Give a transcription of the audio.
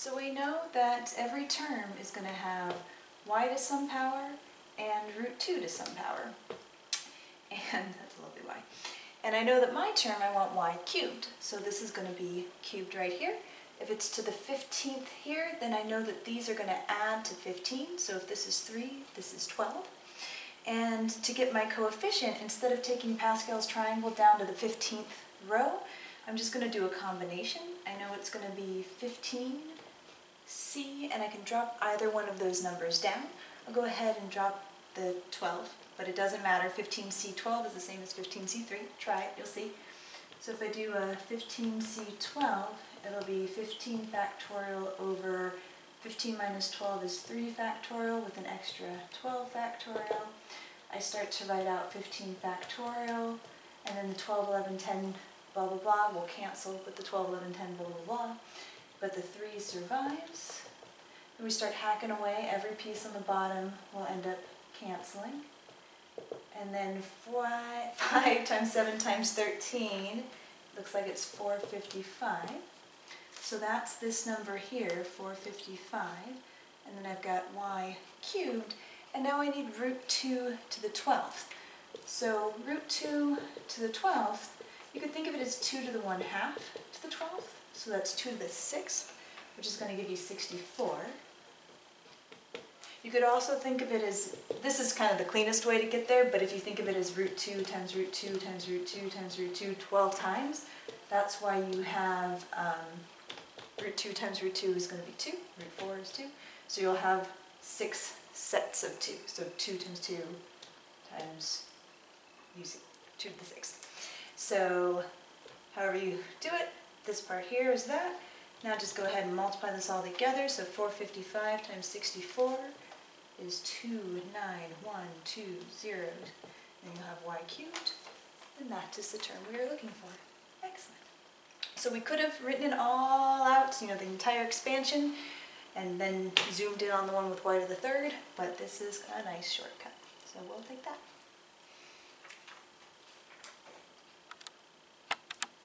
So we know that every term is going to have y to some power and root 2 to some power. And that's a lovely y. And I know that my term, I want y cubed. So this is going to be cubed right here. If it's to the 15th here, then I know that these are going to add to 15. So if this is 3, this is 12. And to get my coefficient, instead of taking Pascal's triangle down to the 15th row, I'm just going to do a combination. I know it's going to be 15c, and I can drop either one of those numbers down. I'll go ahead and drop the 12, but it doesn't matter. 15c12 is the same as 15c3. Try it, you'll see. So if I do a 15c12, it'll be 15 factorial over 15 minus 12 is 3 factorial with an extra 12 factorial. I start to write out 15 factorial, and then the 12, 11, 10, blah, blah, blah will cancel with the 12, 11, 10, blah, blah, blah. But the 3 survives. And we start hacking away. Every piece on the bottom will end up canceling. And then 5 times 7 times 13, looks like it's 455. So that's this number here, 455. And then I've got y cubed. And now I need root 2 to the 12th. So root 2 to the 12th, you could think of it as 2 to the 1/2 to the 12th. So that's 2 to the 6th, which is going to give you 64. You could also think of it as, this is kind of the cleanest way to get there, but if you think of it as root 2 times root 2 times root 2 times root 2 12 times, that's why you have root 2 times root 2 is going to be 2, root 4 is 2. So you'll have 6 sets of 2. So 2 times 2 times, you see, 2 to the 6th. So however you do it, this part here is that. Now just go ahead and multiply this all together. So 455 times 64 is 29120. Then you'll have y cubed, and that is the term we are looking for. Excellent. So we could have written it all out, the entire expansion, and then zoomed in on the one with y to the 3rd, but this is a nice shortcut. So we'll take that.